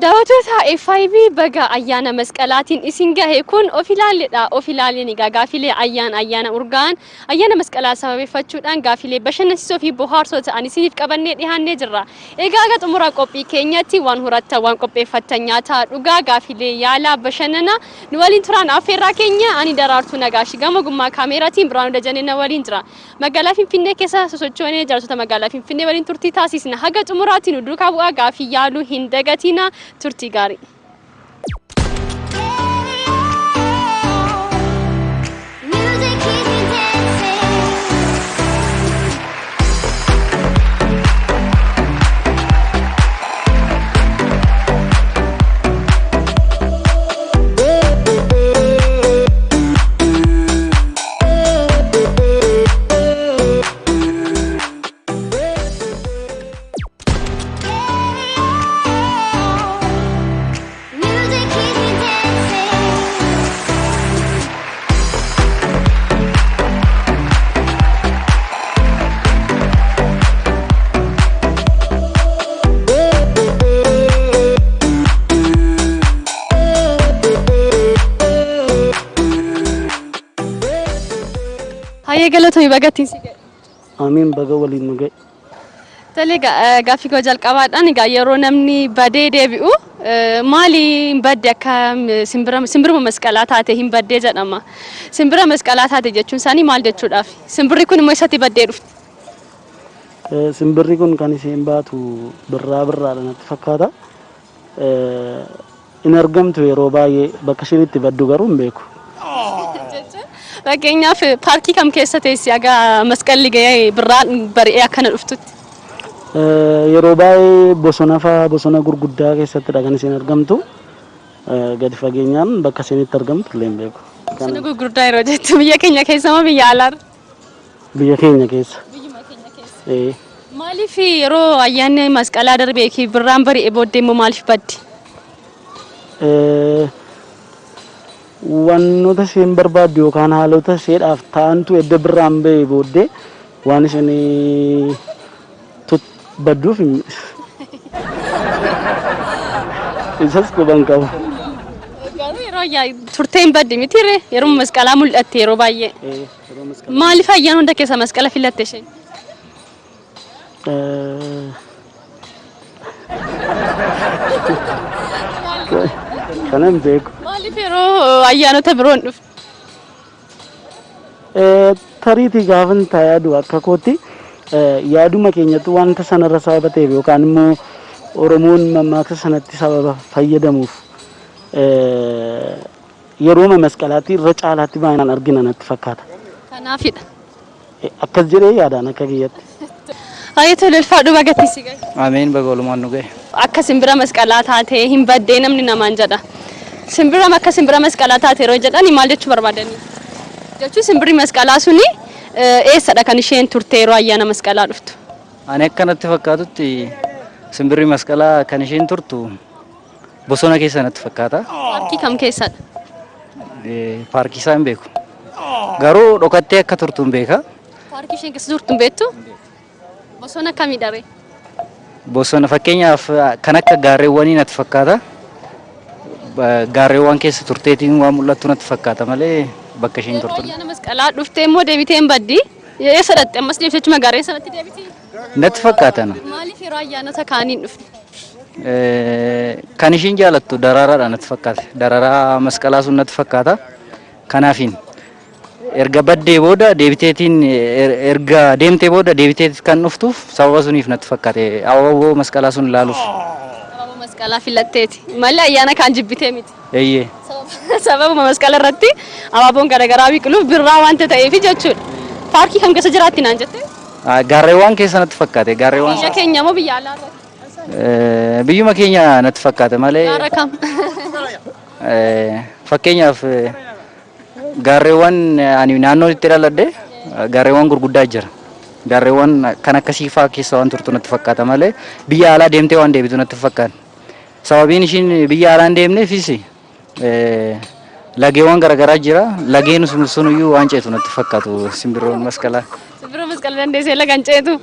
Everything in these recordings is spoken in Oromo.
Daawwattoota FIB baga ayyaana masqalaatiin isin gahe kun of ilaallee ni gaafilee ayyaana urgaan ayyaana masqalaa sababeeffachuudhaan gaafilee bashannansiisoo fi bohaarsoo ta'an isiniif qabannee dhiyaannee jirra. Egaa aga xumura qophii keenyatti waan horattan waan qopheeffattan nyaataa dhugaa gaafilee yaalaa bashannana nu waliin turan affeerraa keenya ani Daraartuu Nagaashi gama gummaa kaameraatiin Biraanuu Dajanee na waliin jira. Magaalaa Finfinnee keessa sosochoonee jaarsota magaalaa Finfinnee waliin turtii taasisna. Haga xumuraatiin nu duukaa bu'aa gaafii yaaluu hin dagatina. Turtii gaarii. Galatoomii bagattiin si gahe. Amiin baga waliin nu gahe. Tole gaaffii koo jalqabaadhaan egaa yeroo namni badee deebi'u maali badde akka simbira masqalaa taate hin baddee jedhama. Simbira masqalaa taate jechuun isaanii maal jechuudhaaf? Simbirri kun immoo eessatti baddee dhufte? Simbirri kun kan isheen baatu birraadha natti fakkaata. In argamtu yeroo baay'ee bakka isheen itti baddu garuu hin beeku. Fakkeenyaaf paarkii kam keessa teessi aga masqalli gahee birraan bari'ee akkana dhuftutti? Yeroo baay'ee bosona gurguddaa keessatti kan isheen argamtu. Gadi fageenyaan bakka isheen itti argamtu illee hin beeku. Bosona gurguddaa yeroo jettu biyya keenya keessa moo biyya alaarra? Biyya keenya keessa. Biyyuma keenya keessa. Maaliif yeroo ayyaanni masqalaa darbee fi birraan bari'ee booddee immoo maaliif baddi? Wantoota isheen barbaaddu yookaan haalota isheedhaaf ta'antu edda birraan ba'ee booddee waan isheen badduuf isas quban qabu. Garuu yeroo turteen baddi mitiirre yeroo masqalaa mul'atte yeroo baay'ee. Maaliif ayyaana hunda keessa masqala filatte isheen? Kanan beeku. Maaliif yeroo ayyaanota biroon dhufte? Tariitii gaafan taa'ee akka kootti yaaduma keenyatti wanta sanarra sababa ta'eef yookaan immoo Oromoon mammaaksa sanatti sababa fayyadamuuf yeroo masqalaatti irra caalaatti baay'inaan argina natti fakkaata. Kanaafidha. Akkas jedhee yaadaan akka kiyyatti. Ayyaana lolfaadhu bagattii si gahe. Ameen baga walumaan nu gahe. Akka simbira masqalaa taatee hin baddee namni namaan jedha. Akka simbira masqalaa taate yeroo jedhani maal jechuu barbaadani? Jechuun simbirri masqalaa suni eessadha kan isheen turte yeroo ayyaana masqalaa dhuftu? Ani akkanatti fakkaatutti simbirri masqalaa kan isheen turtu bosona keessa natti fakkaata. Paarkii kam keessadha? Paarkii isaa hin beeku. Garuu dhokattee akka turtu hin beeka. Paarkii isheen keessa turtu hin beektu? Bosona kamidha ree? Bosona fakkeenyaaf kan akka gaarreewwanii natti fakkaata. Gaarreewwan keessa turteetiin waan mul'attu natti fakkaata malee bakka isheen turtu. Ayyaana masqalaa dhuftee immoo deebitee hin baddi. Eessa dhatte ammas deebisachuma gaarreen sanatti deebiti? Natti fakkaata. Maaliif yeroo ayyaanota kaaniin dhufte? Kan isheen jaalattu daraaraadha natti fakkaata. Daraaraa masqalaa sun natti fakkaata. Kanaafiin erga baddee booda deebiteetiin erga deemtee booda deebiteetiin kan dhuftuuf sababa suniif natti fakkaate. Abaaboo masqalaa sun ilaaluuf. Abaaboo masqalaa filatteeti. Malee ayyaana kaan jibbitee miti. Eeyyee. Sababuma masqala irratti abaaboon garaagaraa biqiluuf birraa wanta ta'eef jechuudha. Paarkii kam keessa jiraatti naan jettee? Gaarreewwan keessa natti fakkaate. Gaarreewwan. Biyya keenya moo biyya alaarra? Biyyuma keenya natti fakkaate malee. Gaara kam? Fakkeenyaaf gaarreewwan ani naannoo itti dhaladhe gaarreewwan gurguddaa jira. Gaarreewwan kan akkasii fa'aa keessa waan turtu natti fakkaata malee biyya alaa deemtee waan deebitu natti fakkaata. Sababiin ishiin biyya alaa hin deemneefis lageewwan garaagaraa jira. Lageen sunuyyuu waan ceetu natti fakkaatu simbirroon masqalaa. Simbirroon masqalaa dandeessee lagan ceetu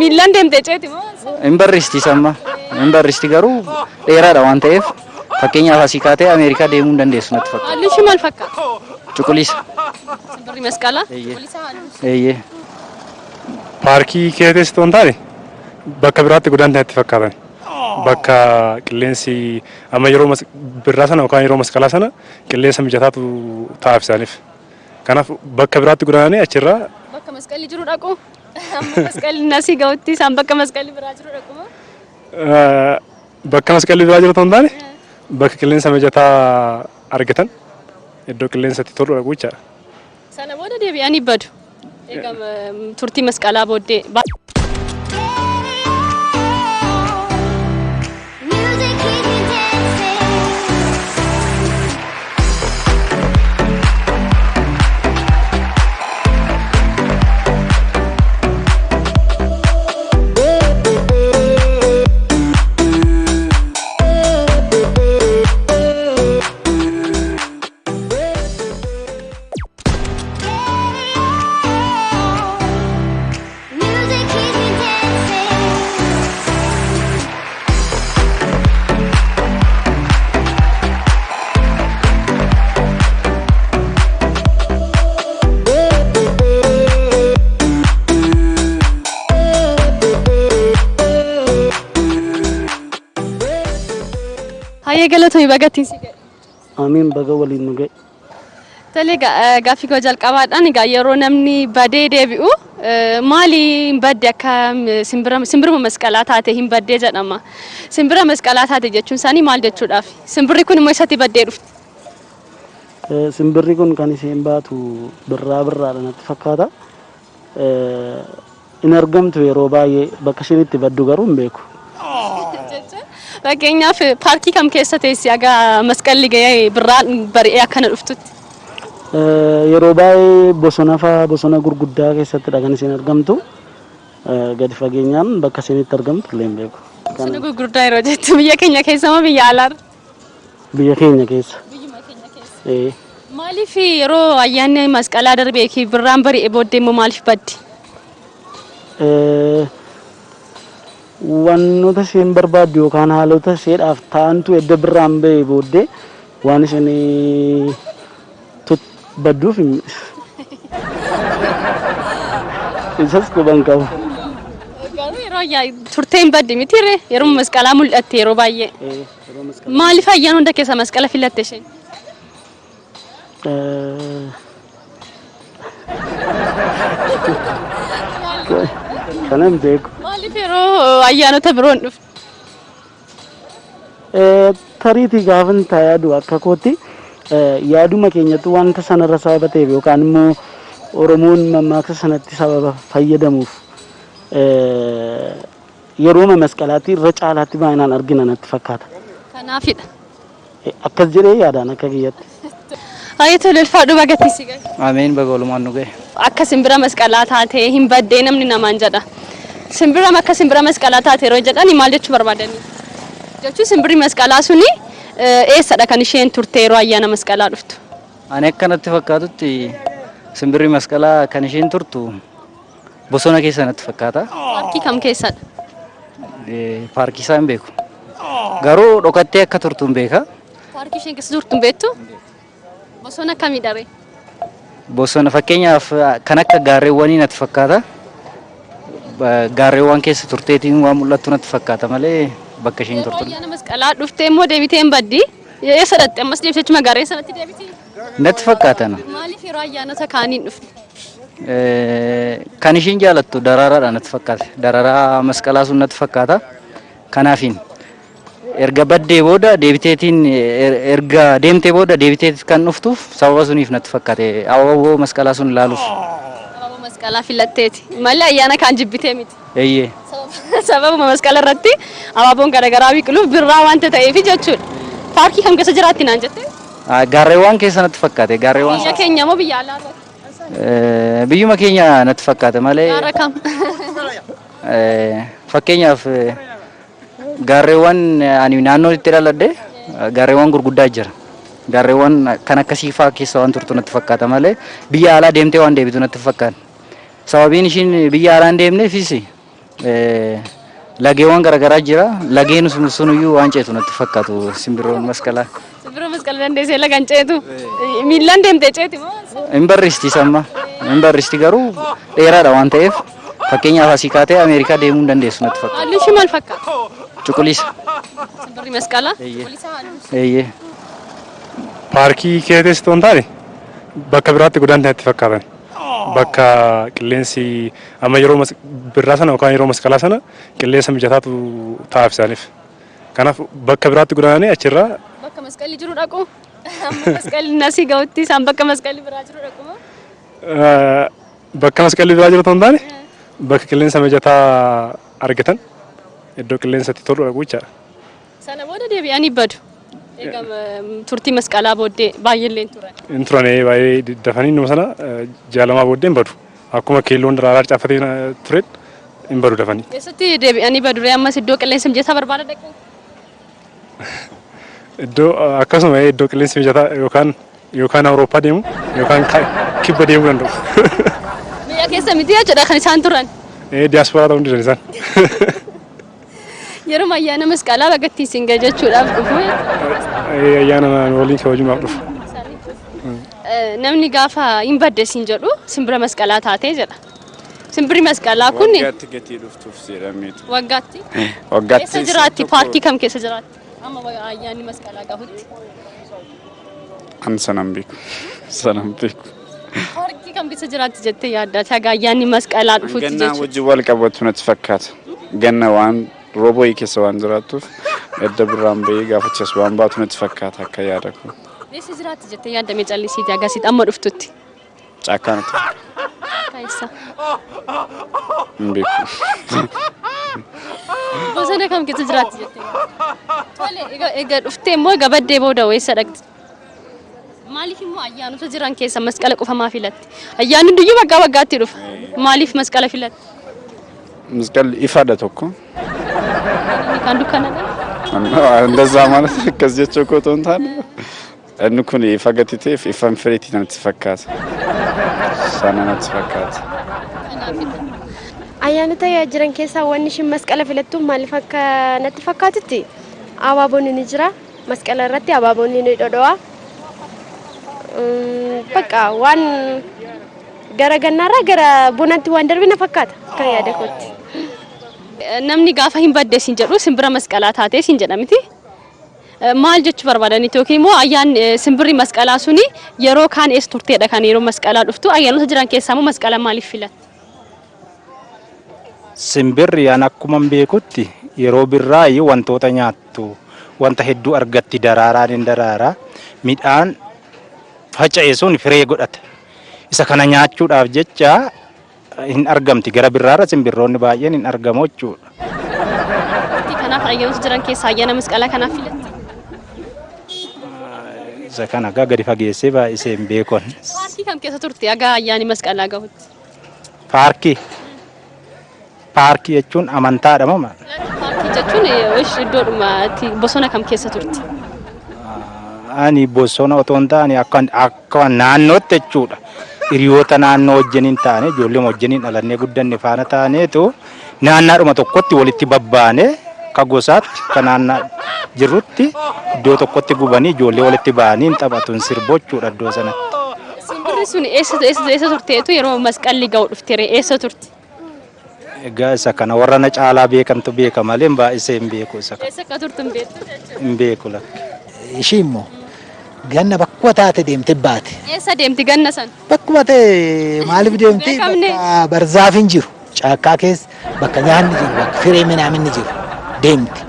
miillaan deemtee ceeti moo? Hin barreessitis amma. Membaristi garuu dheeraadha waan ta'eef fakkeenyaaf asii kaatee Ameerikaa deemuu hin dandeessu natti fakkaata. Halluu ishee maal fakkaata? Cuquliisa. Simbirri masqalaa? Eeyyee. Paarkii keessatti waan taane bakka biraatti guddaan itti fakkaatan. Bakka qilleensi amma yeroo birraa sana yookaan yeroo masqalaa sana qilleensa mijataatu ta'aaf isaaniif. Kanaaf bakka biraatti guddaananii achirraa bakka masqalli jiru dhaqu. Amma masqalli nasii ga'utti isaan bakka masqalli biraa jiru dhaqu moo? Bakka masqalli biraa jiru ta'uu hin taane bakka qilleensa mijataa argatan iddoo qilleensatti tolu dhaqu jechaadha. Sana booda deebi'anii badu. Egaa turtii masqalaa booddee. Hayyee galatoomii bagattiin si ga'e. Amiin baga waliin nu ga'e. Tole gaaffii koo jalqabaadhaan egaa yeroo namni badee deebi'u maali hin badde akka simbiruma masqalaa taate hin baddee jedhama. Simbira masqalaa taate jechuun isaanii maal jechuudhaaf? Simbirri kun immoo eessatti baddee dhufti? Simbirri kun kan isheen baatu birraadha natti fakkaata. In argamtu yeroo baay'ee bakka isheen itti baddu garuu hin beeku. Fakkeenyaaf paarkii kam keessa teessi egaa masqalli ga'ee birraan bari'ee akkana dhuftutti? Yeroo baay'ee bosona gurguddaa keessattidha kan isheen argamtu. Gadi fageenyaan bakka isheen itti argamtu illee hin beeku. Bosona gurguddaa yeroo jettu biyya keenya keessa moo biyya alaarra? Biyya keenya keessa. Biyyuma keenya keessa. Maaliif yeroo ayyaanni masqalaa darbee fi birraan bari'ee booddee immoo maaliif baddi? Wantoota isheen barbaaddu yookaan haalota isheedhaaf ta'antu edda birraan ba'ee booddee waan isheen badduuf isas quban qabu. Garuu yeroo turteen baddi mitiirre yeroo masqalaa mul'atte yeroo baay'ee. Maaliif ayyaana hunda keessa masqala filatte isheen? Kanan beeku. Maaliif yeroo ayyaanota biroon dhuftu? Tariitii gaafan taa yaadu akka kootti yaaduma keenyatti wanta sanarra sababa ta'eef yookaan immoo Oromoon mammaaksa sanatti sababa fayyadamuuf yeroo masqalaatti irra caalaatti baay'inaan argina natti fakkaata. Kanaafidha. Akkas jedhee yaadaan akka kiyyatti. Hayyee tole ulfaadhu bagattii si ga'e. Ameen baga walumaan nu ga'e. Akka simbira masqalaa taatee hin baddee namni namaan jedha. Simbirama akka simbira masqalaa taate yeroo jedhani maal jechuu barbaadanii? Jechuun simbirri masqalaa suni eessadha kan isheen turte yeroo ayyaana masqalaa dhuftu? Ani akka natti fakkaatutti simbirri masqalaa kan isheen turtu bosona keessa natti fakkaata. Paarkii kam keessadha? Paarkii isaa hin beeku. Garuu dhokattee akka turtu hin beeka. Paarkii isheen keessa turtu hin beektu? Bosona akkamii dharee? Bosona fakkeenyaaf kan akka gaarreewwanii natti fakkaata. Gaarreewwan keessa turteetiin waan mul'attu natti fakkaata malee bakka isheen turtu. Ayyaana masqalaa dhuftee immoo deebitee hin baddi. Eessa dhatte ammas deebitee gaarreen sanatti deebitee? Natti fakkaata. Maaliif yeroo ayyaanota kaaniin dhufte? Kan isheen jaalattu dararaadha natti fakkaata. Dararaa masqalaa sun natti fakkaata. Kanaafiin erga baddee booda deebiteetiin erga deemtee booda deebiteet kan dhuftuuf sababa suniif natti fakkaate. Abaaboo masqalaa sun ilaaluuf. Abaaboo masqalaa filatteeti. Malee ayyaana kaan jibbitee miti. Eeyyee. Sababuma masqala irratti abaaboon garaagaraa biqiluuf birraa wanta ta'eef jechuudha. Paarkii kam keessa jiraatti naan jettee? Gaarreewwan keessa natti fakkaate. Gaarreewwan. Biyya keenya moo biyya alaa irratti? Biyyuma keenya natti fakkaata malee. Gaara kam? Fakkeenyaaf gaarreewwan ani naannoo itti dhaladhe gaarreewwan gurguddaa jira. Gaarreewwan kan akka siifaa keessa waan turtu natti fakkaata malee biyya alaa deemtee waan deebitu natti fakkaata. Sababiin ishiin biyya alaa hin deemneefis lageewwan garagaraa jira. Lageen sunuyyuu waan ceetu natti fakkaatu simbirroon masqalaa. Simbirroo masqalaa dandeessee lagan ceetu. Miillaan deemtee ceeti moo? Hin barristi samma. Hin barristi garuu dheeraadha waan ta'eef fakkeenyaaf asii kaatee Ameerikaa deemuu hin dandeessu natti fakkaata. Halluu ishii maal fakkaata? Cuquliisa. Simbirri masqalaa? Eeyyee. Paarkii keessatti waan taane bakka biraatti guddaan itti fakkaatan. Bakka qilleensi amma yeroo birraa sana yookaan yeroo masqalaa sana qilleensa mijataatu ta'aaf isaaniif. Kanaaf bakka biraatti guddaananii achirraa bakka masqalli jiru dhaqu. Amma masqalli nasii ga'utti isaan bakka masqalli biraa jiru dhaqu moo? Bakka masqalli biraa jiru ta'uu hin taane bakka qilleensa mijataa argatan iddoo qilleensatti tolu dhaqu jechaadha. Sana booda deebi'anii badu. Egaa turtii masqalaa booddee baay'eelleen turan. Hin turane baay'ee dafanii nama sana jaalamaa booddee hin badu. Akkuma keelloon daraaraa caafatee turen hin badu dafanii. Keessatti deebi'anii baduree ammas iddoo qilleensa mijataa barbaada dhaqu. Iddoo akkasuma iddoo qilleensi mijataa yookaan Awurooppaa deemu yookaan kibba deemuu danda'u. Biyya keessa miti jechuudha kan isaan turan. Diyaaspooraa ta'uu danda'an isaan. Yeroo ayyaana masqalaa bagatti isin gahe jechuudhaaf dhufu. Ayyaana waliin kabajuudhaaf dhufu. Namni gaafa hin baddeessin jedhu simbira masqalaa taatee jedha. Simbirri masqalaa kun waggaatti gatii dhuftuuf jedhameetu. Waggaatti? Waggaatti. Keessa jiraatti? Paarkii kam keessa jiraatti? Amma ayyaanni masqalaa gahutti. An sanan beeku. Sanan beeku. Paarkii kam keessa jiraatti jettee yaaddaa? Tagaa ayyaanni masqalaa dhufutti jechuudha. Ganna wajjin wal qabatu natti fakkaata. Ganna waan roobooyi keessa waan jiraattuuf edda birraan bahee gaafachas waan baatu natti fakkaata akka yaada kun. Keessa jiraatti jettee yaaddamee callisiiti agasitti amma dhuftutti. Caakkaa natti. Kaayessa. Hin beeku. Bosona kam keessa jiraatti jettee? Tole egaa dhuftee immoo gabaddee booda weessa dhaqti. Maaliif immoo ayyaanota jiran keessa masqala qofa maa filatti? Ayyaanni duyyuu waggaa waggaatti dhufa. Maaliif masqala filatti? Masqalli ifaadha tokko. Kan dukkanadha. እንደዛ ማለት ከዚህ ቸኮቶ እንታን እንኩን ይፈገትቴፍ ይፈን ፍሬቲ ነት ፈካት ሰናናት ፈካት ayyaanota jiran keessa wanni shin masqala filattu maaliif akka natti fakkaatutti abaaboon ni jira masqala irratti abaaboon ni dhodho'a bakka waan gara gannaarraa gara bunatti waan darbina fakkaata kan yaada kootti. Namni gaafa hin baddeessin jedhu simbira masqalaa taatee sin jedhamti. Maal jechuu barbaadaniiti yookiin immoo ayyaan simbirri masqalaa suni yeroo kaan ees turteedha kan yeroo masqalaa dhuftu ayyaanota jiran keessaa immoo masqala maaliif filatte? Simbirri aan akkuma beekutti yeroo birraa wantoota nyaattu wanta hedduu argatti daraaraan hin daraara midhaan faca'e sun firee godhata. Isa kana nyaachuudhaaf jecha hin argamti gara birraarra simbirroonni baay'een hin argamu jechuudha. Kanaaf ayyaanota jiran keessaa ayyaana masqalaa kanaaf filatte? Isa kana gadi fageessee baay'isee hin beekon. Paarkii kam keessa turte aga ayyaani masqalaa gahutti? Paarkii jechuun amantaadha moo maal? Paarkii jechuun iddoodhuma bosona kam keessa turte? Ani bosona otoo hin taane akka naannootti jechuudha. Hiriyoota naannoo wajjiniin taane ijoollee wajjiniin dhalannee guddanne faana taaneetu naannaadhuma tokkotti walitti babbaane ka gosaatti ka naannaa jirrutti iddoo tokkotti gubanii ijoollee walitti ba'anii hin taphatuun sirbochuudha iddoo sanatti. Simbirri sun eessa turteetu yeroo masqalli ga'u dhuftere eessa turte? Egaa isa kana warra na caalaa beekantu beeka malee baay'isee hin beeku isa kana. Eessa akka turte hin beektu jechuudha. Hin beeku lakki. Ishii immoo ganna bakkuma taate deemtee baate. Eessa deemti ganna san? Bakkuma ta'e maaliif deemti? Bakka barzaaf hin jiru. Caakkaa keessa bakka nyaanni jiru bakka firee midhaan jiru deemti.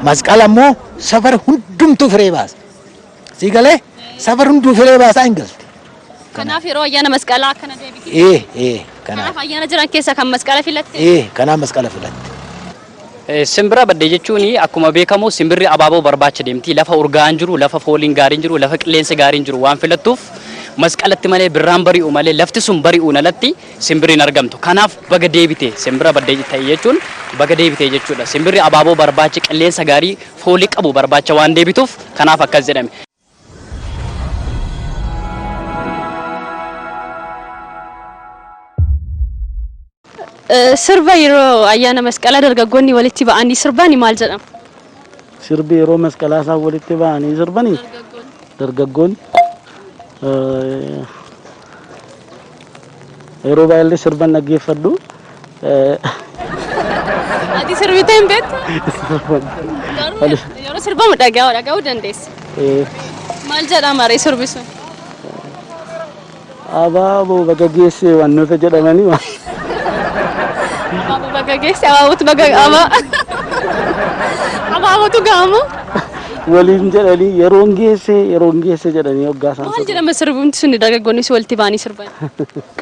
Masqala immoo safara hundumtuu firee baasa. Sii galee safara hunduu firee baasaa hin galti. Kanaaf yeroo ayyaana masqalaa akkana deebiti? Kanaaf ayyaana jiran keessa kan masqala filatte? Kanaaf masqala filatte. Simbira baddee jechuun akkuma beekamu simbirri abaaboo barbaacha deemti. Lafa urgaa'aan jiru, lafa fooliin gaariin jiru, lafa qilleensi gaariin jiru waan filattuuf masqalatti malee birraan bari'u malee lafti sun bari'uun alatti simbirriin argamtu. Kanaaf baga deebite simbira baddee ta'e jechuun baga deebite jechuudha. Simbirri abaaboo barbaacha qilleensa gaarii foolii qabu barbaacha waan deebituuf kanaaf akkas jedhame. Sirba yeroo ayyaana masqalaa dargaggoonni walitti ba'anii sirbani maal jedhama? Sirbi yeroo masqalaa isaa walitti ba'anii sirbanii dargaggoonni yeroo baay'ee sirban dhaggeeffadhu. Ati sirbitee hin beektu? Yeroo sirbamu dhaga'uu dandeessa. Maal jedhama ree sirbi sun? Abaaboo baga geesse wannoota jedhamanii Abaaboo baga geesse abaabotu baga abaabotu gaamu. waliin jedhanii yeroon geesse jedhanii hoggaa isaan. Maal jedhama sirbumti sun dargaggoonni si walitti ba'anii sirban?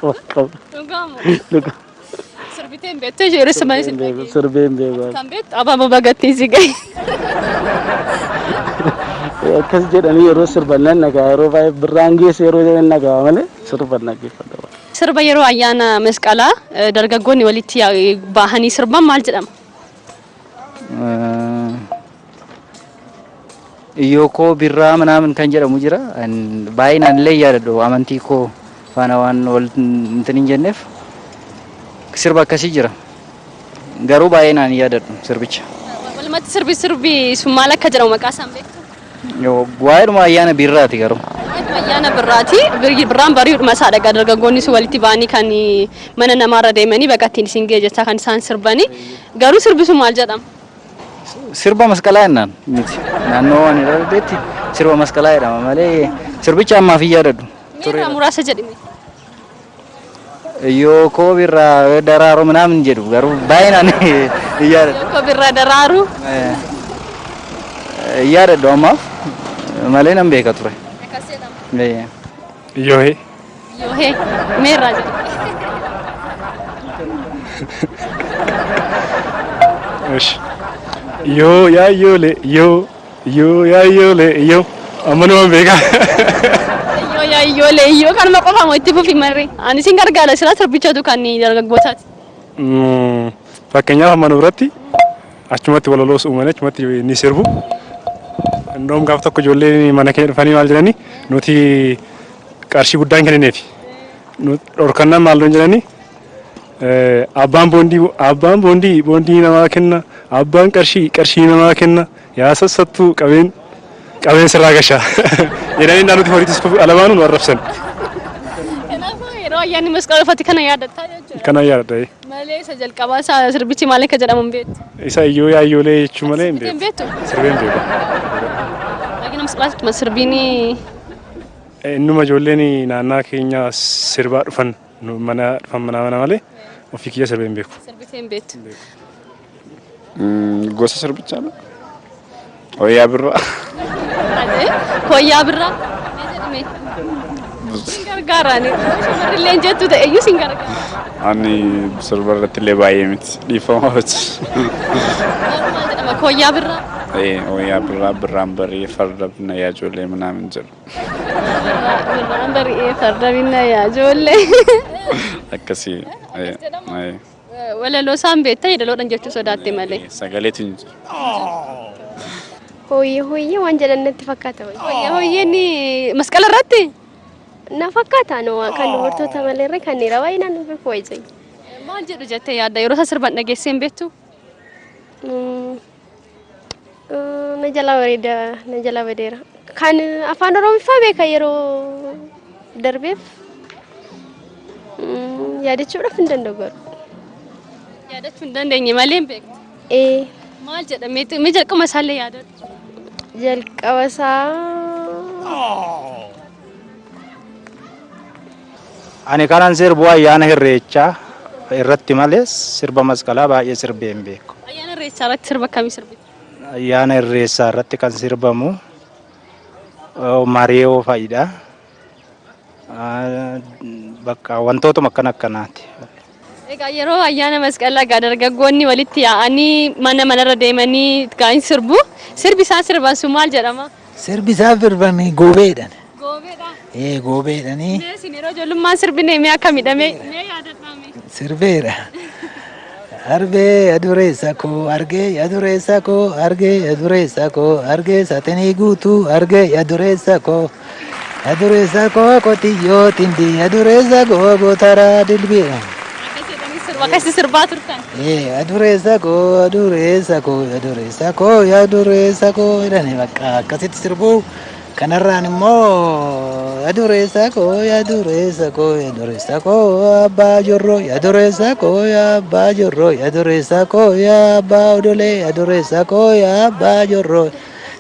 Qaba. Dhugaamu. Sirbitee hin beektu yeroo sirban sin dhagee. Sirbee hin beeku. Kan beektu abaaboo bagattiin si gahe. Akkas jedhanii yeroo sirban nan nagaa yeroo baay'ee birraan geesse yeroo jedhan nagaa malee sirban dhaggeeffadha. Sirba yeroo ayyaana masqalaa dargaggoonni walitti bahanii sirban maal jedhama? Iyyoo koo birraa manaamin kan jedhamu jira. Baay'inaan illee yaadadhu amantii koo faana waan wal hin jenneef sirba akkasii jira. Garuu baay'inaan yaadadhu sirbicha. Walumatti sirbi sun maal akka jedhamu maqaa isaan beektu? Waa'eedhuma ayyaana birraati garuu. Ayyaana birraati. Birraan bari'uudhuma isaadha dargaggoonni sun walitti ba'anii kan mana namaarra deemanii bakka ittiin isin ga'e jechaa kan isaan sirbanii. Garuu sirbi sun maal jedhama? Sirba masqalaa jennaan miti. Naannoo waan irratti sirba masqalaa jedhama malee sirbicha ammaaf hin yaadadhu. Meerraa muraasa jedhime. Iyyoo koo birraa daraaru manaamin jedhu garuu baay'inaan hin yaadadhu. Koo birraa daraaru. Yaadadhu ammaaf malee nan beeka ture. Akkas jedhama. Yoohee. Yoohee meerraa jedhama. Ish. Yoo yaa yoole yoo yaa yoole yoo amma nama beekaa. Yoo yaa yoole yoo kanuma qofaamo itti fufi marree. Ani sin gargaara sila sirbichatu kan dargaggootaati. Fakkeenyaaf amma duratti achumatti walaloos uumanii achumatti ni sirbu. Indoom gaaf tokko ijoollee mana keenya dhufanii maal jedhanii nuti qarshii guddaan kennineefi. Dhorkannaan maal jedhanii abbaan boondii namaa kenna. Abbaan qarshii namaa kenna. Yaa sassattuu qabeen sirraa gashaa. Jedhanii naannotti horiitis alaabaan nu arrabsan. Kanaafuu yeroo ayyaanni masqalaa dhufatti kana yaadataa jechuudha. Kana yaadadha. Malee isa jalqabaa isaa sirbichi maal akka jedhamu hin beektu. Isa iyyoo yaa iyyoolee jechuu malee hin Hin beektu. Sirbee hin beeku. Ayyaana masqalaatti sirbiini. Innuma ijoolleen naannaa keenya sirbaa dhufan mana malee ofii kiyya sirbee hin beeku. Sirbitee hin beektu. Gosa sirbichaa dha. Hooyyaa birraa. Hooyyaa birraa. Mee jedhame. Sin gargaarani. Shamarrillee hin jettu ta'e iyyuu sin gargaara. Ani sirba irratti illee baay'ee miti dhiifama hojii. Maal jedhama hooyyaa birraa. Hooyyaa birraa birraan bari'ee farda binna yaa ijoollee manaamin jedhu. Birraan bari'ee farda binna yaa ijoollee. Akkasii. Walaloo isaan beektaa yeedaloodhaan jechuu sodaatte malee. Sagaleetu hin jiru. Hooyyee waan jedhan natti fakkaata. Hooyyeen masqala irratti Na fakkaata kan dubartoota malee kan dhiira baay'inaan nu beeku wayii. maal jedhu jettee yaadda yeroo isa sirban dhageessee hin beektu? Na jala badeera. Kan afaan Oromiffaa beeka yeroo darbeef yaadachuudhaaf hin danda'u garuu. Yaadachuu hin dandeenye malee hin beektu. Maal jedha mee jalqaba isaallee yaadadhu. Jalqaba isaa Ani kanan sirbu ayyaana irreechaa irratti malee sirba masqalaa baay'ee sirbee hin beeku. Ayyaana irreechaa irratti sirba akkamii sirbita? Ayyaana irreechaa irratti kan sirbamu mareeyoo fa'idha. Bakka wantootuma akkanaati. Egaa yeroo ayyaana masqalaa dargaggoonni walitti yaa'anii manarra deemanii kan sirbu. Sirbi isaan sirban sun maal jedhama? Sirbi isaan sirban goobeedhaan. Goobeedha. Goobeedhaanii. Isin yeroo ijoollummaan sirbine mee akkamidha mee yaadadhaame? Sirbeera. Argee adureessa koo argee adureessa koo argee adureessa koo argee saatanii guutuu argee adureessa koo qotiyyoo tindi adureessa koo gootaraa dilbii. Sirba kasi sirbaa turtan. Adureessa koo adureessa koo adureessa koo adureessa koo jedhanii bakka akkasitti sirbuu kanarraan immoo adureessa koo adureessa koo adureessa koo abbaa jorroo adureessa koo abbaa jorroo adureessa koo abbaa odolee adureessa koo abbaa jorroo.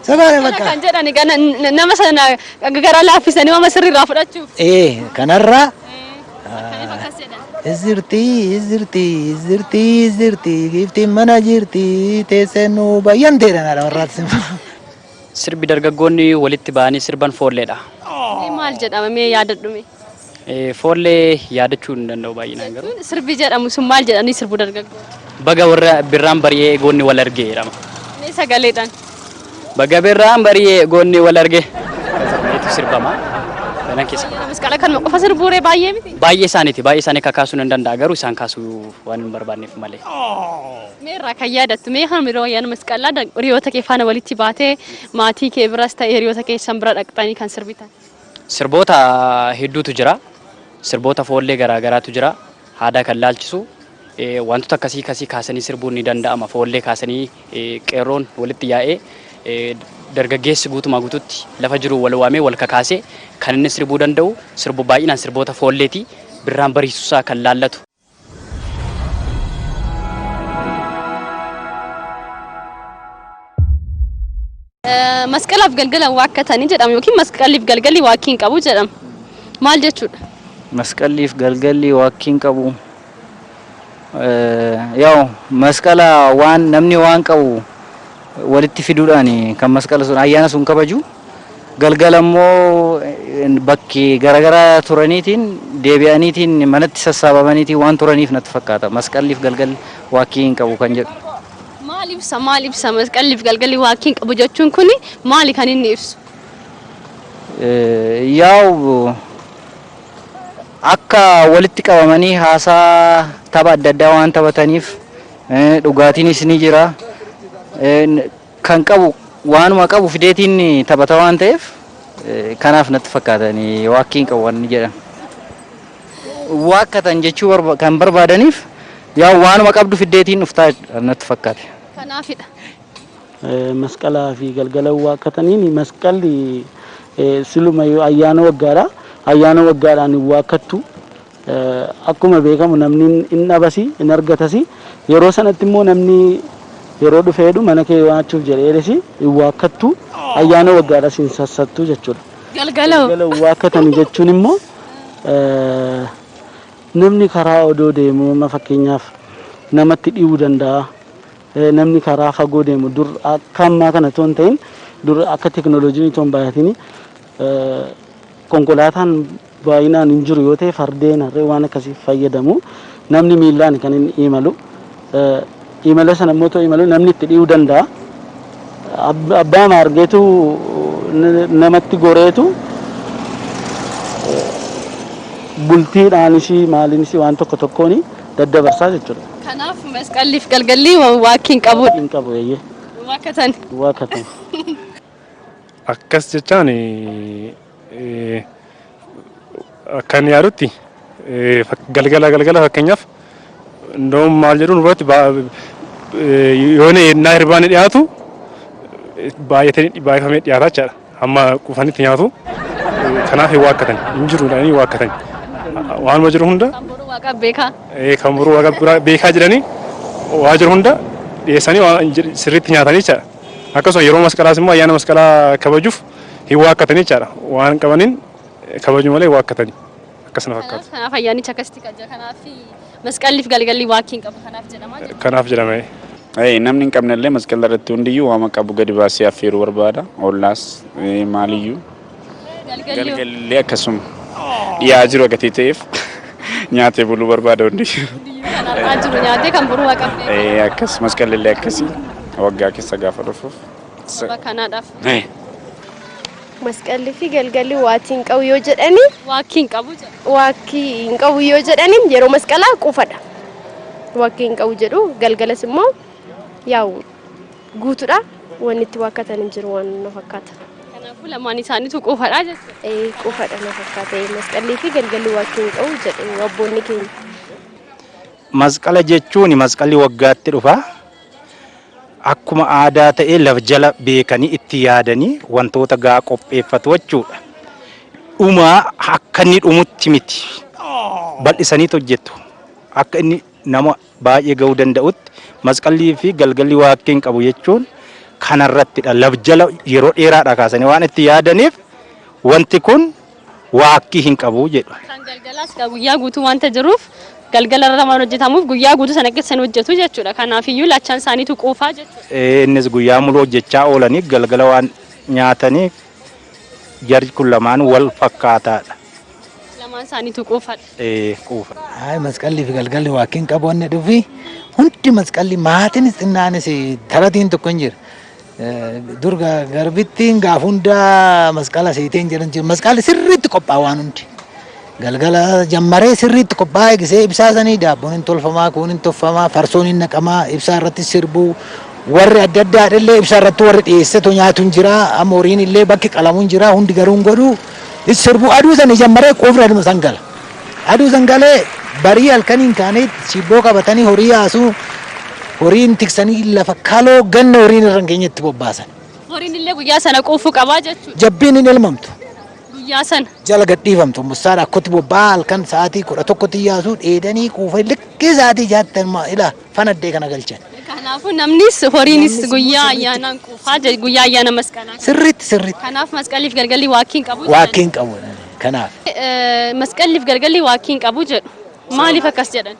Sagalee bakka. Kan jedhani nama sana gara laaffisanii waan sirriirraa fudhachuuf. Kanarraa. Akkaniif akkas jedhan. Izirti giftiin mana jirti teesseen nu bayyanteedhaan haadha warraatti. Sirbi dargaggoonni walitti ba'anii sirban foolleedha. Maal jedhama mee yaadadhume? Foollee yaadachuu hin danda'u baay'inaan garuu. Sirbi jedhamu sun maal jedhanii sirbu dargaggoonni? Baga warra birraan bari'ee goonni wal argee jedhama. Mee sagaleedhaan? Baga birraan bari'ee goonni wal argee. Sirbeetu sirbama. Banan keessa. Masqalaa kan qofa sirbuuree baay'ee miti? Baay'ee isaanii kakaasuu hin danda'a garuu isaan kaasuu waan hin barbaanneef malee. Mee irraa kan yaadattu mee kan yeroo ayyaana masqalaa hiriyoota kee faana walitti baatee maatii kee biras ta'e hiriyoota keessan bira dhaqxanii kan sirbitan? Sirboota hedduutu jira. Sirboota foollee garaagaraatu jira. Aadaa kan laalchisu wantoota akkasii kaasanii sirbuun ni danda'ama. Foollee kaasanii qeerroon walitti yaa'ee dargaggeessi guutumaa guututti lafa jiru wal waamee wal kakaasee kan inni sirbuu danda'u sirbu baay'inaan sirboota foolleeti birraan bariisuusaa kan laallatu. Masqalaaf galgala waakkatanii jedhamu yookiin masqaliif galgalli waakkiin qabu jedhama. Maal jechuudha? Masqaliif galgalli waakkiin qabu. Yaa'u masqala waan namni waan qabu walitti fiduudhaan kan masqala sun ayyaana sun kabaju galgala immoo bakki garaagaraa turaniitiin deebi'aniitiin manatti sassaabamaniitiin waan turaniif natti fakkaata. Masqaliif galgalli waakkiin qabu kan jedhu. Maal ibsa masqaliif galgalli waakkiin qabu jechuun kuni maali kan inni ibsu? Yaa'u akka walitti qabamanii haasaa tapha adda addaa waan taphataniif dhugaatiinis ni jira. Kan qabu waanuma qabu fideetiin taphata waan ta'eef kanaaf natti fakkaatanii waakkiin qabu waan jedhan. Waakkatan jechuu kan barbaadaniif yaa'u waanuma qabdu fideetiin dhuftaa natti fakkaate. Kanaafidha. Masqalaa fi galgala waakkataniin masqalli siluma ayyaana waggaadha. Ayyaana waggaadhaan waakkattu akkuma beekamu namni hin dhabasi hin argatasi yeroo sanatti immoo namni yeroo dhufeedhu mana kee waachuuf jedheedhesi hin waakkattu ayyaana waggaadha sin sassattu jechuudha. Galgala waakkatanii jechuun immoo namni karaa odoo deemu fakkeenyaaf namatti dhiibuu danda'a. Namni karaa fagoo deemu dur akka ammaa kana toon ta'in dur akka teknooloojiin toon baay'atini konkolaataan baay'inaan hin jiru yoo ta'e fardeen harree waan akkasii fayyadamu namni miillaan kan inni imalu imala sana immoo ta'u imalu namni itti dhiibuu danda'a. Abbaa maargeetu namatti goreetu bultiidhaanis maaliinis waan tokko tokkoon daddabarsaa jechuudha. Kanaaf masqaliif galgalli waakkiin qabu. Hin qabu eeyyee. Waakkatan. Waakkatan. Akkas jechaan kan yaadutti galgala fakkeenyaaf ndoom maal jedhuun irratti yoona yennaa hirbaanii dhiyaatu baay'ifamee dhiyaataa jechaadha. Amma qufanitti nyaatu kanaaf hin waakkatan hin jiruudhaan hin waakkatan. Waanuma jiru hunda kan boruu waaqa beekaa jedhanii waa jiru hunda dhiyeessanii sirriitti nyaatanii jechaadha. Akkasuma yeroo masqalaas immoo ayyaana masqalaa kabajuuf hin waakkatanii jechaadha. Waan qabaniin kabaju malee waakkatanii akkasuma fakkaata. Kanaaf ayyaanicha akkasitti qaja. Kanaaf masqaliif galgalli waakkiin qabu kanaaf jedhama. Kanaaf jedhama. Namni hin qabnellee masqala irratti hundiyyuu waama qabu gadi baasee affeeruu barbaada. Ollaas maaliyyuu galgallee akkasuma dhiyaa jiru gatii ta'eef nyaatee buluu barbaada hundiyyuu. Kan jiru nyaatee kan boruu waaqabne. Akkas masqallee akkasii waggaa keessa gaafa dhufuuf. Kanaadhaaf. Masqalli fi galgalli waakkiin qabu yoo jedhani Waakkiin qabu jedha. waakkiin qabu yoo jedhani yeroo masqalaa qufadha. Waakkiin qabu jedhu galgalas immoo yaa'u guutuudha wanni itti waakkatan hin jiru waan na fakkaata. Kanaafuu lamaan isaaniitu qufadha jechuudha. Qufadha na fakkaata masqalli fi galgalli waakkiin qabu jedhu abboonni keenya. masqala jechuun masqalli waggaatti dhufa. Akkuma aadaa ta'ee laf jala beekanii itti yaadanii wantoota gaa qopheeffatu jechuudha. Dhumaa akka inni dhumutti miti. Bal'isanii hojjetu. Akka inni nama baay'ee ga'uu danda'utti masqallii fi galgalli waaqeen qabu jechuun kanarrattidha. Laf jala yeroo dheeraadha kaasanii waan itti yaadaniif wanti kun waaqii hin qabu jedhu. Kan galgalaas guyyaa guutuu wanta jiruuf galgala irra waan hojjetamuuf guyyaa guutuu sana keessan hojjetu jechuudha. Kanaaf iyyuu lachaan isaaniitu quufaa jechuudha. Innis guyyaa muluu hojjechaa oolanii galgala waan nyaataniif jarri kun lamaan wal fakkaataadha. Lamaan isaaniitu quufadha. Quufa. Masqalli fi galgalli waaqeen qabu wanni dhufi hundi masqalli maatiinis xinnaanis taratiin tokko hin jiru. Durga garbittiin gaaf hundaa masqala seeteen jiran jiru. Masqalli sirriitti qophaa'a waan hundi. Galgala jammaree sirriitti qophaa'ee eegisee ibsaa sanii daabboon hin tolfamaa, kuun hin tolfamaa, farsoon hin naqamaa, ibsaa irratti sirbuu. Warri adda addaa illee ibsaa irratti warri dhiyeessatu nyaatu hin jira. Horiin illee bakki qalamu hin jira. Hundi garuu hin godhu. Sirbuu aduu sanii jammaree quufni aduma sangala. Aduu sangalee barii halkaniin kaanee shibboo qabatanii horii yaasuu. Horiin tiksanii lafa kaloo ganna horiin irra hin geenyetti bobbaasan. Horiin illee guyyaa sana quufuu qabaa jechuudha. Jabbiin hin elmamtu. Guyyaa sana. Jala gadhiifamtu. Mussaadha akkoti bobbaa halkan sa'aatii 11tti yaasuu dheedanii quufa likkii sa'aatii 60 ilaa fanaddee kana galchan. Kanaafuu namnis horiinis guyyaa ayyaanaan quufaa guyyaa ayyaana masqalaa. Sirriitti. Kanaaf masqalliif galgalli waaqiin qabu. Waaqiin qabu. Kanaaf. Masqalliif galgalli waaqiin qabu jedhu. Maaliif akkas jedhan?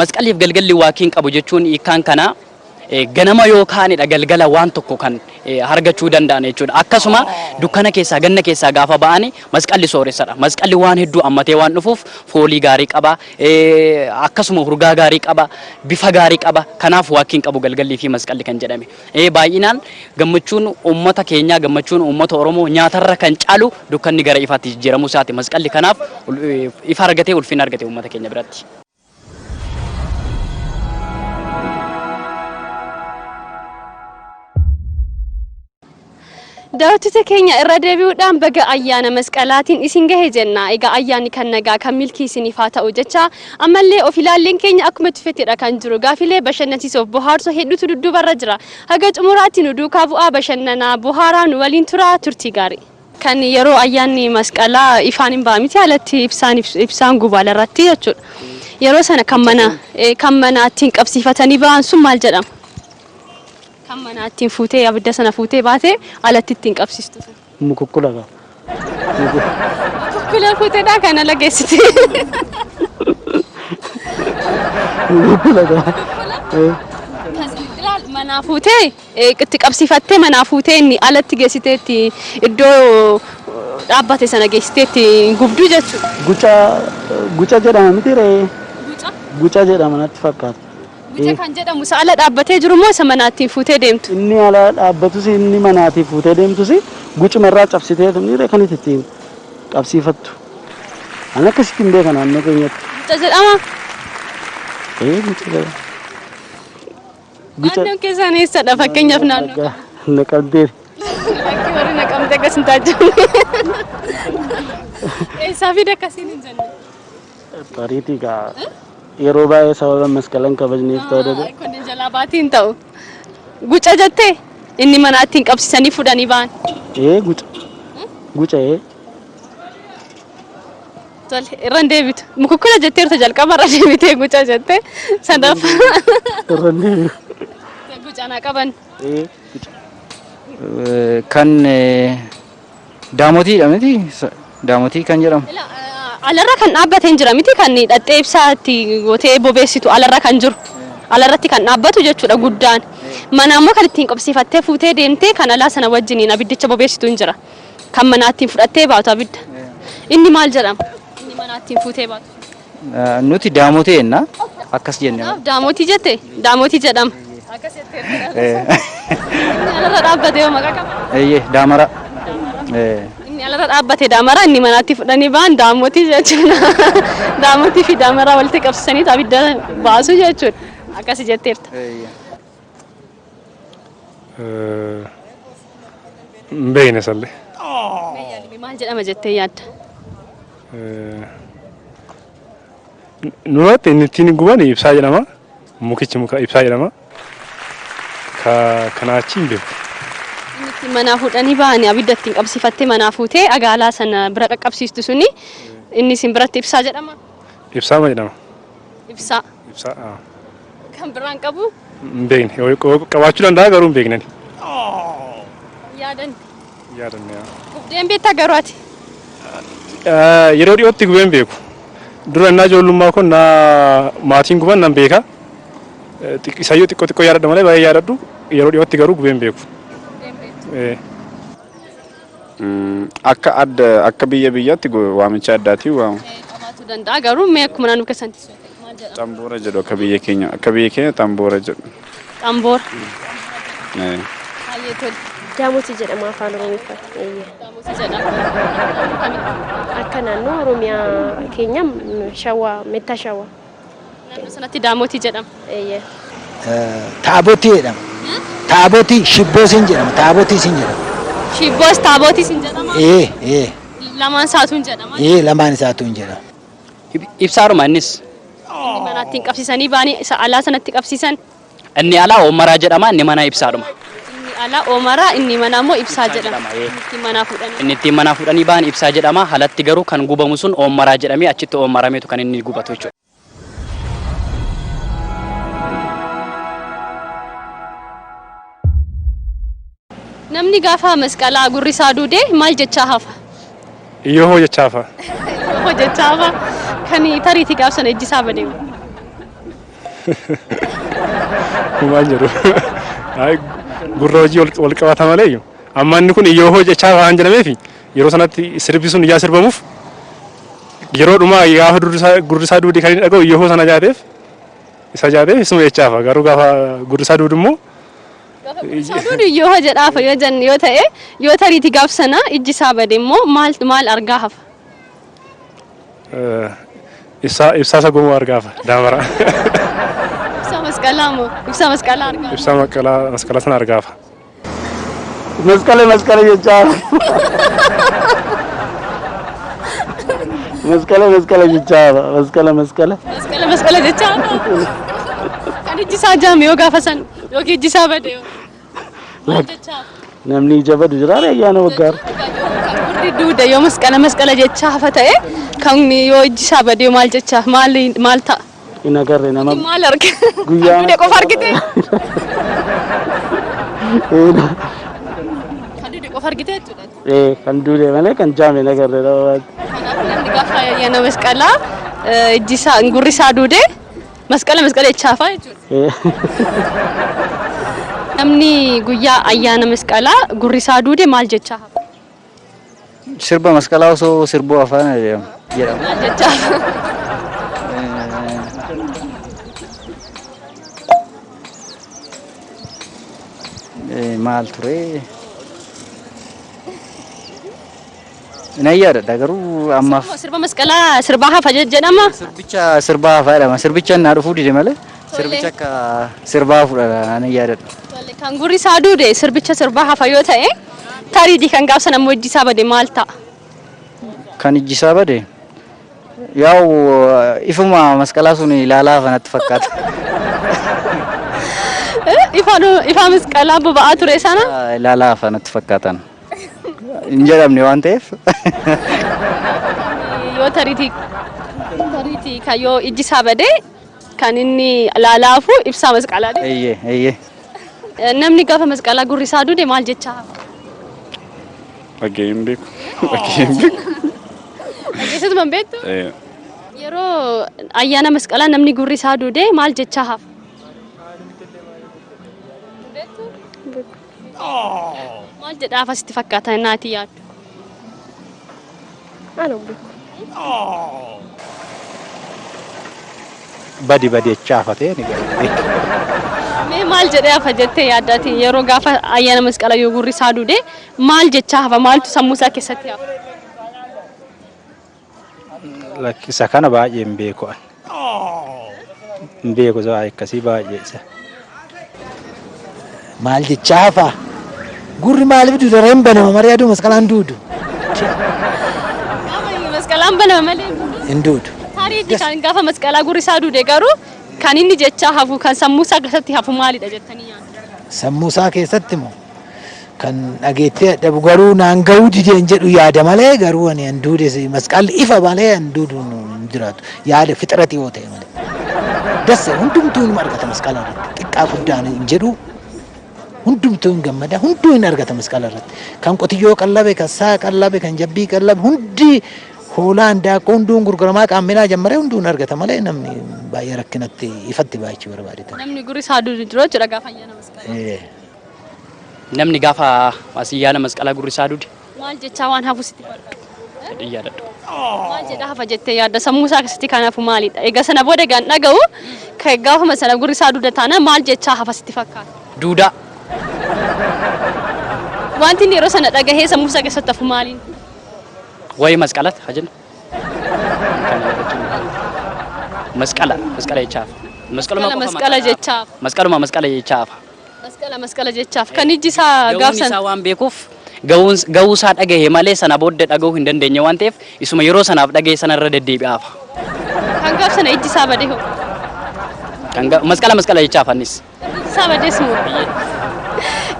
Masqalliif galgalli waaqiin qabu jechuun hiikkaan kana ganama yookaanidha galgala waan tokko kan argachuu danda'an jechuudha. Akkasuma dukkana keessaa ganna keessaa gaafa ba'ani masqalli sooressadha. Masqalli waan hedduu ammatee waan dhufuuf foolii gaarii qaba. Akkasuma urgaa gaarii qaba. Bifa gaarii qaba. Kanaaf waaqiin qabu galgallii fi masqalli kan jedhame. Baay'inaan gammachuun uummata keenyaa gammachuun uummata Oromoo nyaatarra kan caalu dukkanni gara ifaatti jijjiiramuu isaati. Masqalli kanaaf ifa argatee ulfina argate uummata keenya biratti. Daawwattoota keenya irra deebi'uudhaan baga ayyaana masqalaatiin isin gahe jenna. Egaa ayyaanni kan nagaa kan milkii isiniif haa ta'u jecha ammallee of ilaalleen keenya akkuma tufettidha kan jiru. Gaafilee bashannansiisuuf bohaarsoo hedduutu dudduubarra jira. Haga xumuraatti nu duukaa bu'aa bashannanaa bohaaraa nu waliin tura turtii gaarii. Kan yeroo ayyaanni masqalaa ifaan hin baamiti alatti ibsaan gubaala irratti jechuudha. Yeroo sana kan mana ittiin qabsiifatanii ba'an sun maal jedhama? Kan mana ittiin fuutee abidda sana fuutee baatee alatti ittiin qabsiistu. Mukukkula qaba. Mukukkula fuuteedhaa kana lageessite. Mukukkula qaba. Manaa fuutee itti qabsiifattee manaa fuutee inni alatti geessiteetti iddoo dhaabbate sana geessiteetti gubduu jechuudha. Guca jedhama miti ree? Guca jedhama natti fakkaata. Guca kan jedhamu isa ala dhaabbatee jiru moo isa manaattiin fuutee deemtu? Inni ala dhaabbatus inni manaatiin fuutee deemtus gucumarraa cabsitee tumni kan ittiin qabsiifattu. Ani akkasitti hin beekan naannoo keenyatti. Guca jedhama? Guca jedhama. Naannoon keessaan eessadha fakkeenyaaf naannoo? Naqamtee. Bakki warri naqamtee akkas hin taajjamu. Eessaa fi akkasiin hin jenne? Tariitii gaa. Yeroo baay'ee sababa masqalan kabajneef ta'uu danda'a. Kun jalaa baatiin ta'u. Guca jettee inni mana ittiin qabsiisanii fudhanii ba'an. Guca. Guca. Tole irra deebitu. Mukukkula jettee irra jalqaba irra deebitee guca jettee sadaffaa. Irra deebitu. Gucanaa qaban. Kan daamotiidha miti? Daamotii kan jedhamu. Alarra kan dhaabbatee jira miti kan hidhattee ibsaatti gootee bobeessitu alarra kan jiru. Alarratti kan dhaabbatu jechuudha guddaan. Mana ammoo kan ittiin qabsiifattee fuutee deemtee kan alaa sana wajjiniin abiddicha bobeessitu hin jira. Kan mana ittiin fudhattee baatu abidda. Inni maal jedhama? Inni mana ittiin fuutee baatu. Nuti daamotii jenna. Akkas jenne. Daamotii jette? Daamotii jedhama. Akkas jettee. Alarra dhaabbatee yoo maqaa qaba? Daamara. Inni alarra dhaabbate daamara inni manaatti fudhanii ba'an daamotii jechuudha. Daamotii fi daamara walitti qabsiisanii abidda baasu jechuudha. Akkas jetteerta. Beekne sallee. Maal jedhama jettee yaadda? Nuti inni ittiin guban ibsaa jedhama. Mukichi muka ibsaa jedhama. Kanaachi hin beeku. Inni manaa fuudhanii ba'anii abidda ittiin qabsiifattee manaa fuutee agaalaa sana bira qaqqabsiistu suni inni isin biratti ibsaa jedhama. Ibsaa ma jedhama? Ibsaa. Ibsaa. Kan biraan qabu? Hin beekne. Qabaachuu danda'a garuu hin beeknani. Yaadan. Yaadanne. Gubdeen beektaa garuu ati? Yeroo dhiyootti gubeen beeku. Dura innaa ijoollummaa kun maatiin guban nan beeka. Isayyoo xiqqoo yaadadha malee baay'ee yaadadhu. Yeroo dhiyootti garuu gubeen beeku. Akka biyyaatti waamicha addaatiin waamu. Qabaachuu danda'a garuu mee akkuma naannoo keessatti maal jedhama? Xamboora jedhu akka biyya keenya xamboora jedhu. Xamboora. Baay'ee tole. Daamotii jedhama afaan Oromoffatti. Daamotii jedhama. Akka naannoo Oromiyaa keenya Shawaa, Meettaa Shawaa. Naannoo sanatti daamotii jedhama. Taabotii jedhama. Taabotii shibboos hin jedhama. Taabotiis hin jedhama. Shibboos taabotiis hin jedhama. Lamaan isaatu hin jedhama. Lamaan isaatu hin jedhama. Ibsaadhuma innis. Inni mana ittiin qabsiisanii baanii isa alaa sanatti qabsiisan. Inni alaa oomaraa jedhama, inni mana ibsaadhuma. Inni alaa oomaraa, inni mana immoo ibsaa jedhama. Ittiin manaa fuudhanii. Inni ittiin manaa fuudhanii ba'an ibsaa jedhama. Alatti garuu kan gubamu sun oomaraa jedhamee achitti oomarameetu kan inni gubatu jechuudha. Namni gaafa masqalaa gurri isaa duudee maal jechaa hafa? Iyyoo jechaa hafa. Iyyoo jechaa hafa. Kan tariitii gaafsan ejji isaa badeemu. Maal jedhu. Gurra hojii wal qabata malee amma inni kun iyyoo jechaa waan jedhameef yeroo sanatti sirbi sun yaa sirbamuuf yeroo dhumaa gaafa gurri isaa duudee kan inni dhaga'u iyyoo sana jaateef isuma jechaa hafa garuu gaafa gurri isaa duudu immoo Saduun yoo jedhaafa yoo jennu yoo ta'e yoo tariitii gaafsana ijji isaa bade immoo maal argaa hafa? Ibsaa sagoomoo argaa hafa daamara. Ibsaa masqalaa moo ibsaa masqalaa argaa? Ibsaa masqalaa sana argaa hafa. Masqala jechaa. Masqala jechaa. Masqala jechaa. Kan ijji isaa jaame yoo gaafa san yookiin ijji isaa bade yoo. Namni ija badu jira ayyaana waggaa. Gurri duude yoo masqala jechaa hafa ta'e kan yoo ijji isaa bade maal jechaa maal ta'a? Hin agarre nama. Maal arge? Guyyaa. Duude qofa argite? Kan duude qofa argite jechuudha. Kan duude malee kan jaame hin agarre nama. Kanaafuu namni gaafa ayyaana masqalaa ijji isaa gurri isaa duude masqala jechaa hafa jechuudha. Namni guyyaa ayyaana masqalaa gurri isaa duude maal jechaa hafa? Sirba masqalaa osoo sirbuu afaan jedhama. Maal jechaa hafa? Maal ture? Nayyaa dadha garuu ammaaf. Sirba masqalaa sirbaa hafa jedhama. Sirbicha sirbaa hafa jedhama. Sirbicha naa dhufuu dide malee sirbicha akka sirbaa fudhata nayyaa dadha. Kan gurri isaa duude sirbicha sirbaa hafa yoo ta'e tariitii kan gaafsan ammoo ijji isaa bade maal ta'a? Kan ijji isaa bade yaa'u ifuma masqalaa sun ilaalaa hafanatti fakkaata. Ifa masqalaa boba'aa ture sana? Ilaalaa hafanatti fakkaatan. Hin jedhamne waan ta'eef. Yoo tariitii kan yoo ijji isaa bade kan inni ilaalaafu ibsaa masqalaati. Eeyyee. Namni gaafa masqalaa gurri isaa duude maal jechaa hafa? Bakkee hin beeku. Dhageessatuma hin beektu? Yeroo ayyaana masqalaa namni gurri isaa duude maal jechaa hafa? Maal jedhaa hafa sitti fakkaata naati yaaddu? Badi jechaa hafa ta'e ni galee. Mee maal jedhee hafa jettee yaaddaati yeroo gaafa ayyaana masqalaa yoo gurri isaa duude maal jechaa hafa? Maaltu sammuu isaa keessatti hafa? Isa kana baay'ee hin beeku. Hin beeku isaa akkasii baay'ee isa. Maal jechaa hafa? Gurri maaliif duuda reem banama marii masqalaan duudu? Masqalaan banama malee hin duudu. Gaarii kan gaafa masqalaa gurri isaa duude garuu kan inni jechaa hafu kan sammuu isaa keessatti hafu maalidha jettanii yaaddu? Sammuu isaa keessatti moo kan dhageettee dhabu garuu naan gahuu dideen jedhu yaada malee garuu ani an duude masqalli ifa malee an duudu hin jiraatu yaada fixirati yoo ta'e malee. Dassa hundumtuu hin argata masqala irratti xiqqaa guddaan hin jedhu hundumtuu hin gammada hunduu hin argata masqala irratti kan qotiyyoo qallabe kan saa qallabe kan jabbii qallabe hundi hoolaan daakuu hunduun gurguramaa qaamminaa jammaree hunduun argata malee namni baay'ee rakkinatti ifatti baay'achuu barbaadeta. Namni gurri isaa duude jiru jira gaafa ayyaana masqalaa. Namni gaafa ayyaana masqalaa gurri isaa duude Maal jechaa waan hafu sitti fakkaata? jedhee yaadadhu. Maal jedha hafa jettee yaadda sammuu isaa keessatti kan hafu maalidha? Egaa sana booda gaan dhaga'u kan gaafa sana gurri isaa duude taana maal jechaa hafa sitti fakkaata? Duudaa. Wanti inni yeroo sana dhagahee sammuu isaa keessatti hafu maaliin? Wayi masqalata haa jennu. Masqala jechaaf. Masqala jechaaf. Masqala jechaaf. Masqala jechaaf kan iji isaa gaafsan. Isaa waan beekuuf gahuu isaa dhagahe malee sana booda dhagahuu hin dandeenye waan ta'eef isuma yeroo sanaaf dhagahe sanarra deddeebi'aaf. Kan gaafsana iji isaa badee hoo? Masqala jechaaf annis. Iji isaa badees moo?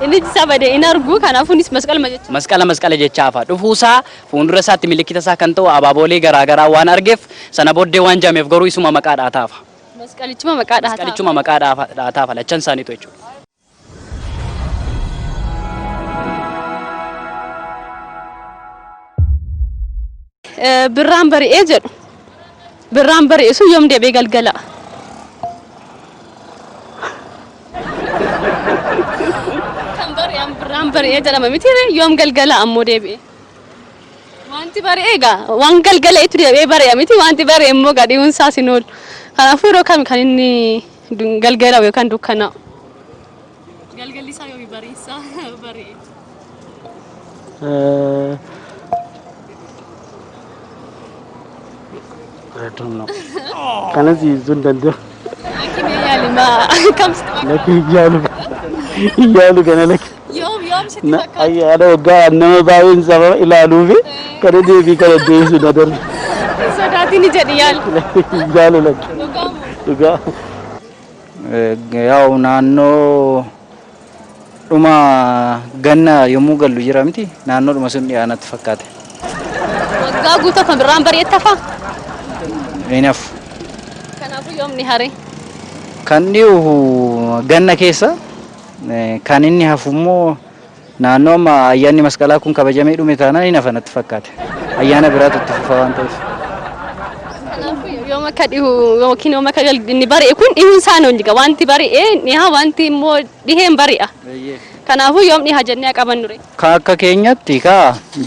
Inni iji isaa badee hin argu kanaafuunis masqala jechaafa dhufuusaa fuuldura isaatti milikkita isaa kan ta'u abaaboolee garaagaraa waan argeef sana booddee waan jaameef garuu isuma maqaa dhaataafa. Masqalichuma maqaa dhaataafa. Masqalichuma maqaa dhaataafa lachan isaaniitu jechuudha. Birraan bari'ee jedhu. Birraan bari'e sun yoom deebi'ee galgala? Kan bari'an birraan bari'ee jedhama miti yoom galgala ammoo deebi'e? Wanti bari'ee egaa waan galgaleetu deebi'ee bari'a miti wanti bari'e immoo gadhiiwwan isaa sin oolu. Kanaafuu yeroo kam kan inni galgala yookaan dukkana'u? Galgalli isaa yoomi bariisaa bari'e? I don't know. Kanas izun dandu. Lakini yaali ma kamsi. Laki yalu kana laki. Yoom sitti fakkaata? Ayyaana waggaa nama baay'een sababa ilaaluufi kana deebii kana deebisu na darbe. Sodaatiin jedhi yaali. Yaalu laki. Dhugaa. Yaa'u naannoo dhuma ganna yommuu gallu jira miti naannoo dhuma sun dhiyaanatti fakkaate. Waggaa guutuu kan birraan bari'etti hafa? Enough. Kanaafuu yoom ni hare? Kan dhiyu ganna keessa kan inni hafu immoo naannoo ayyaanni masqalaa kun kabajamee dhume taanaan hin hafanatti fakkaate. Ayyaana biraatu itti fufa waan ta'eef. Kanaafuu yoom akka dhihu yookiin yoom akka inni bari'e kun dhihuun isaa noon jiga wanti bari'e dhiha wanti immoo dhiheen bari'a. Kanaafuu yoom dhiha jennee qaban dure? Akka keenyatti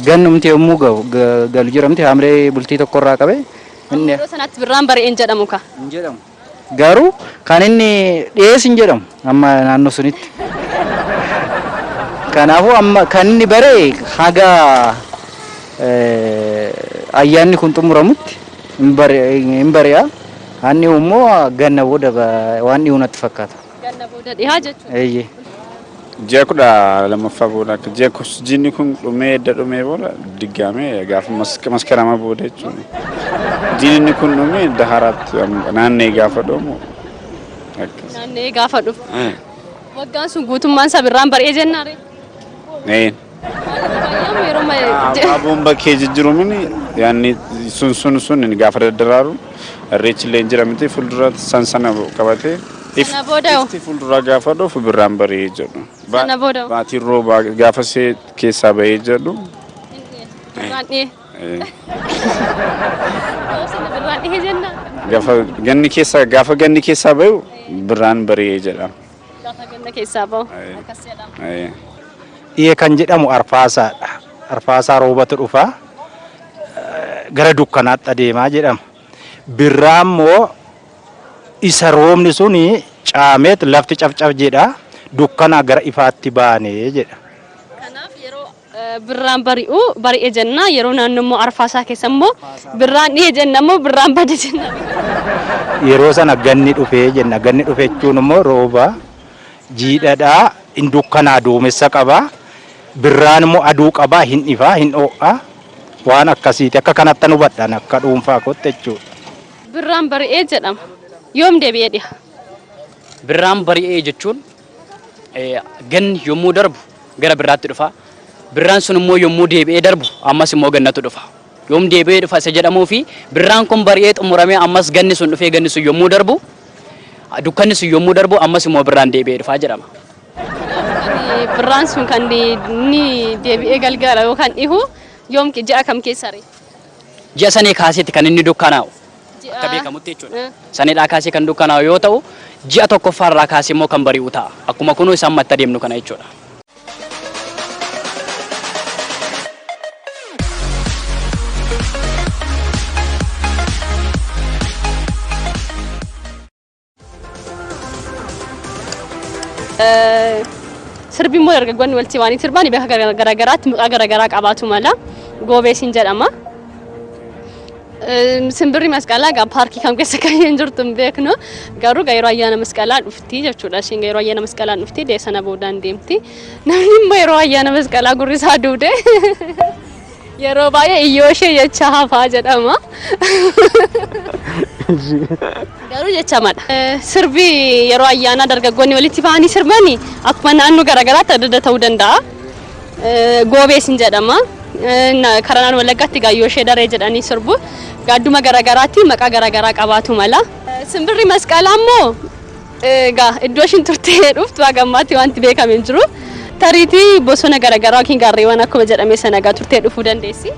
gannumti yommuu galu jira miti hamree bultii tokkorraa qabe. Yeroo sanatti birraan bari'een jedhamu ka? Hin jedhamu. Garuu kan inni dhiyees hin jedhamu amma naannoo sunitti. Kanaafuu amma kan inni bare haga ayyaanni kun xumuramutti hin bari'a. Hanni immoo ganna booda waan dhiyu natti fakkaata. Ganna booda dhihaa jechuudha. Ji'a kudha lammaffaa booda ji'a jinni kun dhumee edda dhumee booda diggaamee gaafa maskarama booda jechuudha. Jinni kun dhumee edda haraatti naannee gaafa dhumu. Naannee gaafa dhufu. Waggaan sun guutummaan isaa birraan bari'ee jennaare? Abboon bakkee jijjiiru mini yaanni sun gaafa daddaraaru irreechi illee jira miti fuuldura sana qabatee. Sana booda Ifti fuuldura gaafa dhufu birraan bari'ee jedhu. Sana booda Baatiin roobaa gaafa see keessaa bahee jedhu. birraan dhihe. Birraan dhihe jenna. Gaafa ganni keessaa bahu birraan bari'ee jedhama. Gaafa ganna keessaa bahu akkas jedhama. Dhihee kan jedhamu arfaasaadha. Arfaasaa roobatu dhufa gara dukkanaatti adeemaa jedhama. Birraan immoo isa roobni suni caameet lafti cabcab jedha dukkana gara ifaatti baanee jedha. Kanaaf yeroo birraan bari'e jenna yeroo naannoo immoo arfaasaa keessa immoo birraan dhihe jenna immoo birraan bade jenna. Yeroo sana ganni dhufee jenna ganni dhufe jechuun immoo rooba jiidhadhaa hin dukkanaa duumessa qaba birraan immoo aduu qaba hin ifaa hin ho'a waan akkasiiti akka kanatti hubadhan akka dhuunfaa kootti jechuudha. Birraan bari'ee jedhama. Yoom deebi'ee dhiha? Birraan bari'ee jechuun ganni yommuu darbu gara birraatti dhufa. Birraan sun immoo yommuu deebi'ee darbu ammas immoo gannatu dhufa. Yoom deebi'ee dhufa isa jedhamuu fi birraan kun bari'ee xumuramee ammas ganni sun dhufee ganni sun yommuu darbu dukkanni sun yommuu darbu ammas immoo birraan deebi'ee dhufa jedhama. Birraan sun kan inni deebi'ee galgala yookaan dhihu yoom ji'a kam keessari? Ji'a sanee kaaseetti kan inni dukkanaa'u. Akka beekamutti jechuudha. Saneedhaa kaasee kan dukkanaa'u yoo ta'u ji'a tokkoffaarraa kaasee immoo kan bari'u ta'a. Akkuma kunuu isaan matta deemnu kana jechuudha. Sirbi immoo dargaggoonni walitti waan sirban bakka garaagaraatti maqaa garaagaraa qabaatu mala goobeesiin jedhama. Simbirri Masqalaa gaa paarkii kam keessa kan hin jirtu hin beeknu garuu yeroo ayyaana Masqalaa dhufti jechuudha. Isheen yeroo ayyaana Masqalaa dhufti deessana boodaan deemti. Namni immoo yeroo ayyaana Masqalaa gurri isaa duude yeroo baay'ee iyyoo ishee jecha hafaa jedhama. Garuu jecha madha. Sirbi yeroo ayyaana dargaggoonni walitti ba'anii sirbanii akkuma naannoo garaagaraatti adda adda ta'uu danda'a. Goobeesiin jedhama. Karanaan Wallaggaatti gaayyoo ishee daree jedhanii sirbu. Gaadduma garaagaraatti maqaa garaagaraa qabaatu mala. Simbirri Masqalaa immoo iddoo ishiin turtee dhuftu hagammaatti wanti beekame hin jiru. Tariitii bosona garaagaraa yookiin gaarreewwan akkuma jedhame sana turtee dhufuu dandeessi.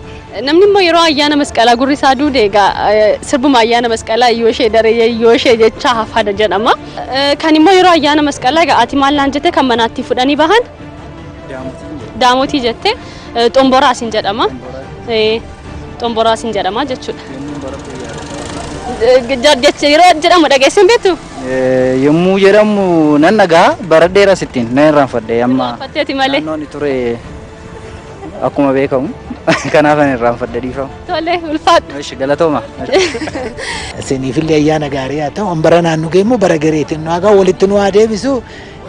Namni immoo yeroo ayyaana Masqalaa gurri isaa duude sirbuma ayyaana Masqalaa iyyoo ishee daree iyyoo ishee jecha hafaadha jedhama. Kan immoo yeroo ayyaana Masqalaa ati maal naan jette kan manaatti fudhanii bahan? Daamotii jette. Xomboraasiin jedhama. Xomboraasiin jedhama jechuudha. Yeroo jedhamu dhageessan beektu? Yommuu jedhamu nan dhagaa bara dheeraa sittiin nan irraanfadhe amma Fatteeti malee. naannoon ture akkuma beekamu kanaaf an irraanfadhe dhiifama. Tole ulfaadhu. Ishi galatooma. Isiniifillee ayyaana gaarii haa ta'u bara naannu geemmoo bara gareetiin nu haa walitti nu haa deebisu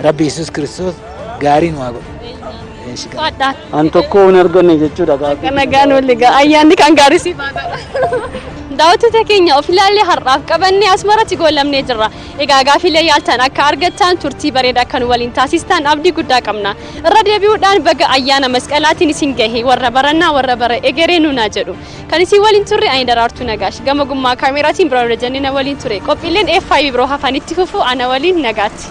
Rabbi Yesuus Kiristoos gaarii nu haa godhu. Faadhaan. An tokko hin arganne jechuudha gaafa. Kana gaanolli ayyaanni kan gaarii si baadha. Daawwattoota keenya of ilaalee har'aaf qabannee asmaratti goollamnee jirra. Egaa gaafilee yaaltan akka argattan turtii bareedaa kan waliin taasistan abdii guddaa qabna. Irra deebi'uudhaan baga ayyaana Masqalaatiin isin gahe warra barannaa warra bara egeree nunaa jedhu. Kan isin waliin turre ani Daraartuu Nagaash gama gummaa kaameraatiin biroo jennee waliin ture. Qophiileen F5 biroo hafanitti fufu ana waliin nagaatti.